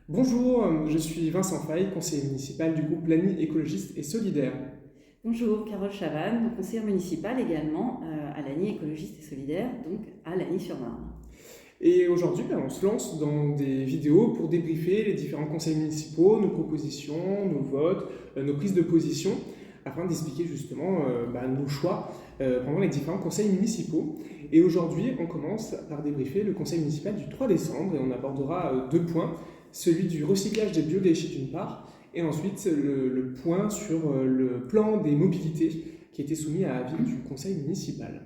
Bonjour, je suis Vincent Fay, conseiller municipal du groupe Lagny écologiste et solidaire. Bonjour, Carole Chavanne, conseillère municipale également à Lagny écologiste et solidaire, donc à Lagny-sur-Marne. Et aujourd'hui, on se lance dans des vidéos pour débriefer les différents conseils municipaux, nos propositions, nos votes, nos prises de position, afin d'expliquer justement nos choix pendant les différents conseils municipaux. Et aujourd'hui, on commence par débriefer le conseil municipal du 3 décembre et on abordera deux points, celui du recyclage des biodéchets d'une part, et ensuite le point sur le plan des mobilités qui était soumis à avis du conseil municipal.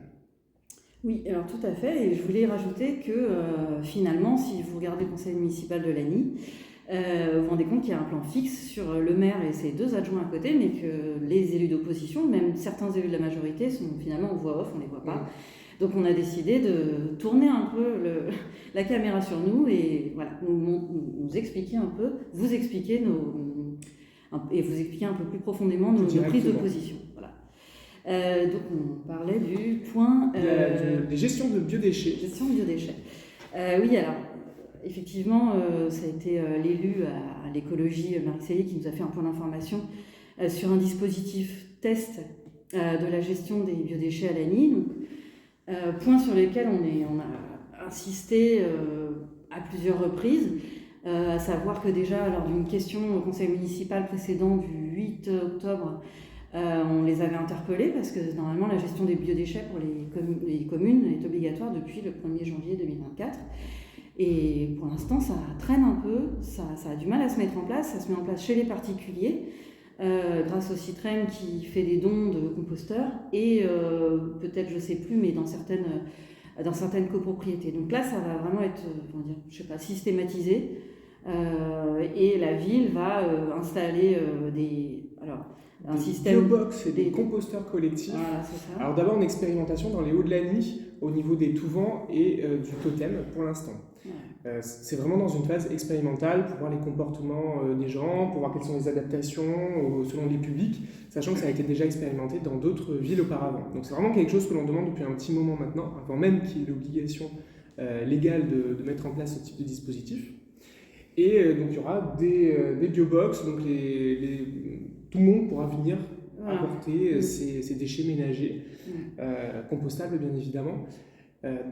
Oui, alors tout à fait, et je voulais rajouter que finalement, si vous regardez le conseil municipal de Lagny, vous vous rendez compte qu'il y a un plan fixe sur le maire et ses deux adjoints à côté, mais que les élus d'opposition, même certains élus de la majorité, sont finalement en voix off, on ne les voit pas. Donc on a décidé de tourner un peu la caméra sur nous et voilà, nous expliquer un peu, vous expliquer et vous expliquer un peu plus profondément nos prises de position. Voilà. Donc on parlait du point... des gestions de biodéchets. Gestion de biodéchets. Oui, alors effectivement, ça a été l'élu à l'écologie, Marie Célie, qui nous a fait un point d'information sur un dispositif test de la gestion des biodéchets à Lagny. Donc, point sur lesquels on a insisté à plusieurs reprises, à savoir que déjà lors d'une question au conseil municipal précédent du 8 octobre, on les avait interpellés parce que normalement la gestion des biodéchets pour les communes est obligatoire depuis le 1er janvier 2024. Et pour l'instant, ça traîne un peu, ça a du mal à se mettre en place. Ça se met en place chez les particuliers, grâce au Citrem qui fait des dons de composteurs et peut-être, je ne sais plus, mais dans certaines copropriétés. Donc là, ça va vraiment être, systématisé. Et la ville va installer un système biobox et des composteurs collectifs. Voilà, c'est ça. Alors d'abord en expérimentation dans les Hauts de Lagny au niveau des Touvents et du totem pour l'instant. Ouais. C'est vraiment dans une phase expérimentale pour voir les comportements des gens, pour voir quelles sont les adaptations selon les publics, sachant que ça a été déjà expérimenté dans d'autres villes auparavant. Donc c'est vraiment quelque chose que l'on demande depuis un petit moment maintenant, avant même qu'il y ait l'obligation légale de mettre en place ce type de dispositif. Et donc il y aura des biobox, donc tout le monde pourra venir apporter ses déchets ménagers, compostables bien évidemment,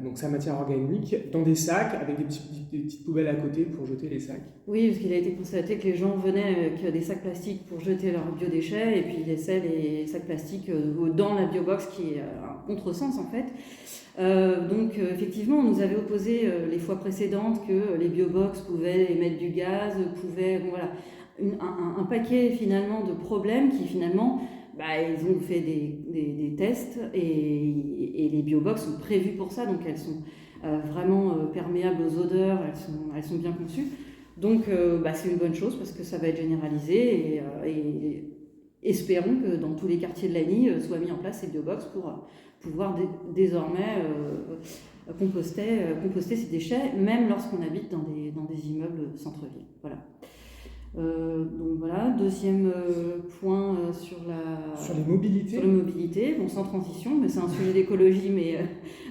donc sa matière organique, dans des sacs avec des petites poubelles à côté pour jeter les sacs. Oui, parce qu'il a été constaté que les gens venaient avec des sacs plastiques pour jeter leurs biodéchets et puis ils laissaient les sacs plastiques dans la biobox qui est un contresens en fait. Donc effectivement, on nous avait opposé les fois précédentes que les biobox pouvaient émettre du gaz, un paquet finalement de problèmes qui finalement, ils ont fait des tests et les biobox sont prévues pour ça, donc elles sont vraiment perméables aux odeurs, elles sont bien conçues. Donc c'est une bonne chose parce que ça va être généralisé et espérons que dans tous les quartiers de Lagny soient mis en place ces biobox pour pouvoir désormais composter ces déchets, même lorsqu'on habite dans des immeubles centre-ville. Voilà. Donc voilà, deuxième point sur les mobilités. Sur les mobilités, bon, sans transition, mais c'est un sujet d'écologie, mais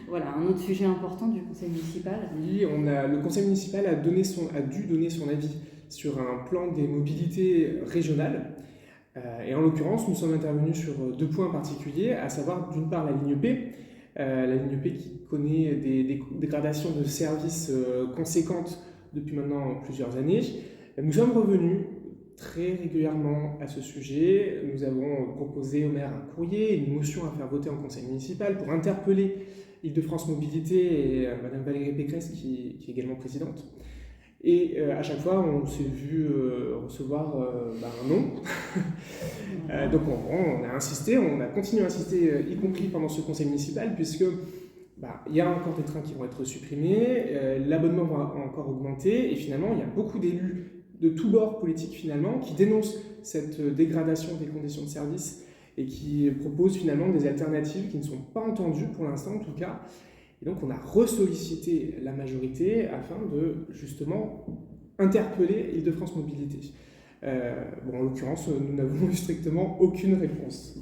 voilà, un autre sujet important du conseil municipal. Oui, le conseil municipal a dû donner son avis sur un plan des mobilités régionales. Et en l'occurrence, nous sommes intervenus sur deux points particuliers, à savoir d'une part la ligne P, qui connaît des dégradations de services conséquentes depuis maintenant plusieurs années. Nous sommes revenus très régulièrement à ce sujet. Nous avons proposé au maire un courrier, une motion à faire voter en conseil municipal pour interpeller Île-de-France Mobilité et Madame Valérie Pécresse, qui est également présidente. Et à chaque fois, on s'est vu recevoir un non. Donc on a insisté, on a continué à insister, y compris pendant ce conseil municipal, puisque il y a encore des trains qui vont être supprimés, l'abonnement va encore augmenter, et finalement, il y a beaucoup d'élus de tous bords politiques finalement qui dénoncent cette dégradation des conditions de service et qui proposent finalement des alternatives qui ne sont pas entendues pour l'instant en tout cas. Et donc on a ressollicité la majorité afin de justement interpeller Île-de-France Mobilité. En l'occurrence, nous n'avons eu strictement aucune réponse.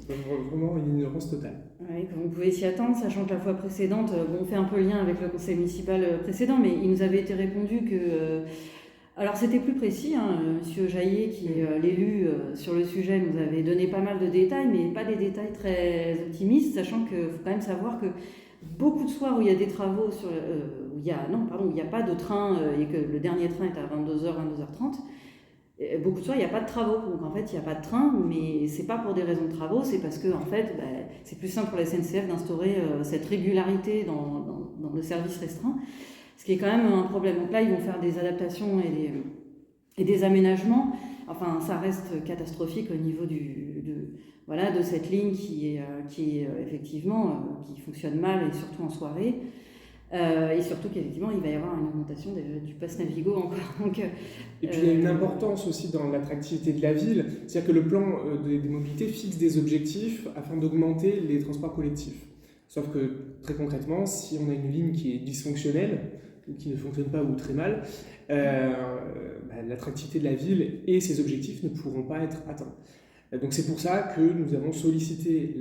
Vraiment une ignorance totale. Oui, comme vous pouvez s'y attendre, sachant que la fois précédente, on fait un peu le lien avec le conseil municipal précédent, mais il nous avait été répondu que Alors c'était plus précis, hein. Monsieur Jaillet, qui est l'élu sur le sujet, nous avait donné pas mal de détails, mais pas des détails très optimistes, sachant qu'il faut quand même savoir que beaucoup de soirs où il y a des travaux, où il n'y a pas de train et que le dernier train est à 22h, 22h30, beaucoup de soirs il n'y a pas de travaux. Donc en fait il n'y a pas de train, mais c'est pas pour des raisons de travaux, c'est parce que en fait c'est plus simple pour la SNCF d'instaurer cette régularité dans le service restreint. Ce qui est quand même un problème. Donc là, ils vont faire des adaptations et des aménagements. Enfin, ça reste catastrophique au niveau de cette ligne qui est effectivement qui fonctionne mal, et surtout en soirée. Et surtout qu'effectivement, il va y avoir une augmentation du pass Navigo encore. Donc, et puis il y a une importance aussi dans l'attractivité de la ville. C'est-à-dire que le plan des mobilités fixe des objectifs afin d'augmenter les transports collectifs. Sauf que très concrètement, si on a une ligne qui est dysfonctionnelle, ou qui ne fonctionne pas ou très mal, l'attractivité de la ville et ses objectifs ne pourront pas être atteints. Donc c'est pour ça que nous avons sollicité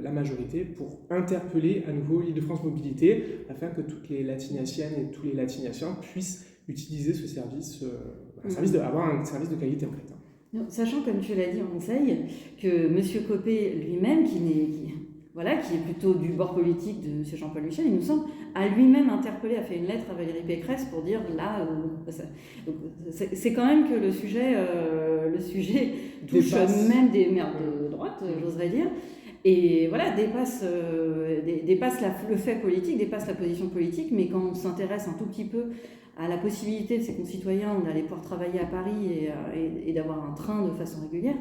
la majorité pour interpeller à nouveau Île-de-France Mobilité afin que toutes les Latiniaciennes et tous les Latiniaciens puissent utiliser ce service, avoir un service de qualité en fait. Non, sachant, comme tu l'as dit en conseil, que M. Copé lui-même, qui est plutôt du bord politique de M. Jean-Paul Michel, il nous semble, a lui-même interpellé, a fait une lettre à Valérie Pécresse pour dire là, c'est quand même que le sujet touche même des maires de droite, j'oserais dire, et voilà, dépasse le fait politique, dépasse la position politique, mais quand on s'intéresse un tout petit peu à la possibilité de ses concitoyens d'aller pouvoir travailler à Paris et d'avoir un train de façon régulière,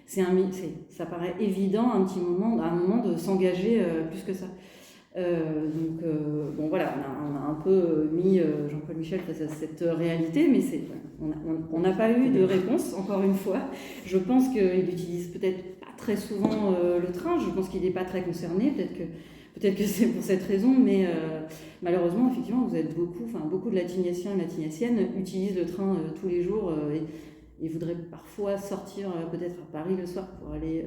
ça paraît évident à un moment de s'engager plus que ça. On a un peu mis Jean-Paul Michel face à cette réalité, mais on n'a pas eu de réponse, encore une fois. Je pense qu'il utilise peut-être pas très souvent le train, je pense qu'il n'est pas très concerné, peut-être que c'est pour cette raison, mais malheureusement, effectivement, vous êtes beaucoup de Latiniaciens et Latiniaciennes utilisent le train tous les jours et voudraient parfois sortir peut-être à Paris le soir pour aller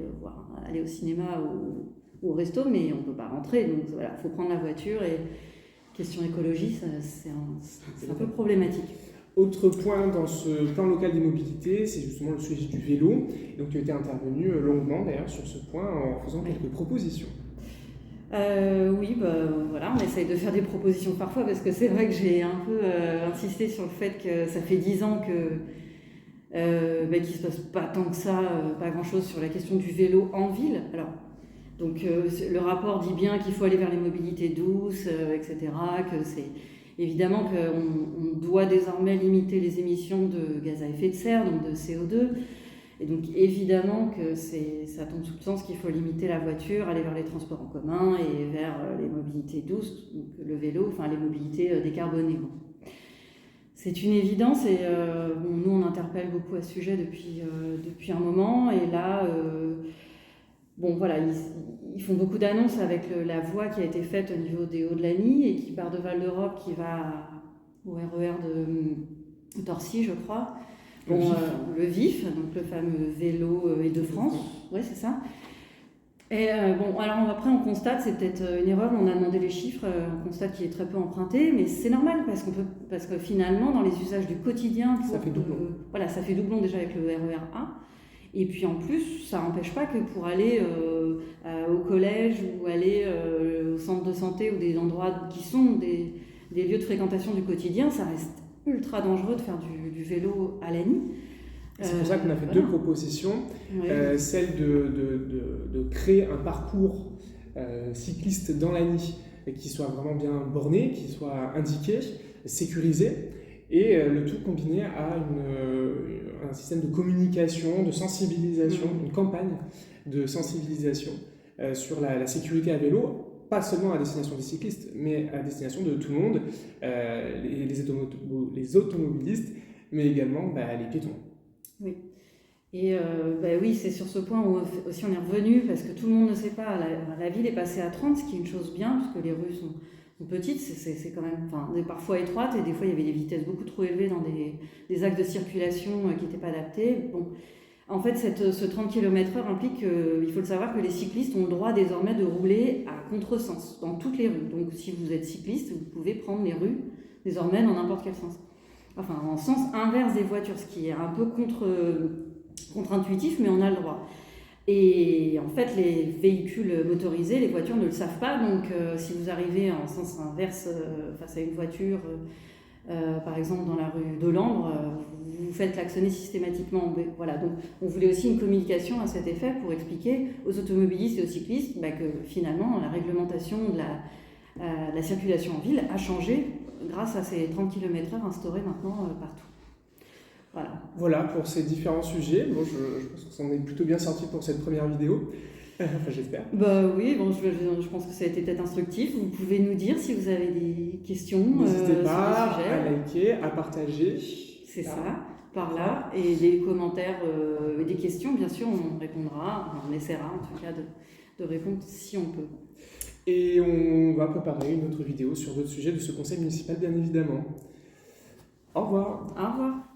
aller au cinéma ou au resto, mais on ne peut pas rentrer. Donc voilà, il faut prendre la voiture, et question écologie, c'est un peu problématique. Autre point dans ce plan local des mobilités, c'est justement le sujet du vélo. Donc tu as été intervenu longuement d'ailleurs sur ce point en faisant quelques propositions. On essaye de faire des propositions parfois, parce que c'est vrai que j'ai un peu insisté sur le fait que ça fait 10 ans qu'il ne se passe pas tant que ça, pas grand-chose sur la question du vélo en ville. Alors, donc le rapport dit bien qu'il faut aller vers les mobilités douces, etc., que c'est évidemment qu'on doit désormais limiter les émissions de gaz à effet de serre, donc de CO2, et donc évidemment que ça tombe sous le sens qu'il faut limiter la voiture, aller vers les transports en commun et vers les mobilités douces, donc le vélo, enfin les mobilités décarbonées. Bon. C'est une évidence, et nous on interpelle beaucoup à ce sujet depuis un moment, et là ils font beaucoup d'annonces avec la voie qui a été faite au niveau des Hauts-de-Lagny et qui part de Val d'Europe, qui va au RER de Torcy, je crois. Le VIF, donc le fameux vélo Île-de-France. Ouais, c'est ça. Et alors après on constate, c'est peut-être une erreur, on a demandé les chiffres, on constate qu'il est très peu emprunté, mais c'est normal parce que finalement dans les usages du quotidien, ça fait doublon. Ça fait doublon déjà avec le RER A. Et puis en plus, ça n'empêche pas que pour aller au collège ou aller au centre de santé ou des endroits qui sont des lieux de fréquentation du quotidien, ça reste ultra dangereux de faire du vélo à Lagny. C'est pour ça qu'on a fait deux propositions. Celle de créer un parcours cycliste dans Lagny qui soit vraiment bien borné, qui soit indiqué, sécurisé, et le tout combiné à un système de communication, de sensibilisation, une campagne de sensibilisation sur la sécurité à vélo, pas seulement à destination des cyclistes, mais à destination de tout le monde, les automobilistes, mais également les piétons. Oui. Et c'est sur ce point où aussi on est revenu, parce que tout le monde ne sait pas, la ville est passée à 30, ce qui est une chose bien, parce que les rues sont petites, c'est quand même parfois étroites, et des fois il y avait des vitesses beaucoup trop élevées dans des axes de circulation qui n'étaient pas adaptés. Bon, en fait, ce 30 km/h implique, il faut le savoir, que les cyclistes ont le droit désormais de rouler à contresens dans toutes les rues. Donc si vous êtes cycliste, vous pouvez prendre les rues désormais dans n'importe quel sens. enfin en sens inverse des voitures, ce qui est un peu contre-intuitif, mais on a le droit. Et en fait, les véhicules motorisés, les voitures ne le savent pas, donc si vous arrivez en sens inverse face à une voiture, par exemple dans la rue de Lambre, vous faites klaxonner systématiquement. Voilà, donc on voulait aussi une communication à cet effet pour expliquer aux automobilistes et aux cyclistes que finalement la réglementation de la circulation en ville a changé grâce à ces 30 km/h instaurés maintenant partout. Voilà pour ces différents sujets. Bon, je pense qu'on s'en est plutôt bien sorti pour cette première vidéo. Enfin, j'espère. Oui, bon, je pense que ça a été peut-être instructif. Vous pouvez nous dire si vous avez des questions. N'hésitez pas sur le sujet. à liker, à partager. C'est ça, par là. Et des commentaires et des questions, bien sûr, on répondra. On essaiera en tout cas de répondre si on peut. Et on va préparer une autre vidéo sur d'autres sujets de ce conseil municipal, bien évidemment. Au revoir. Au revoir.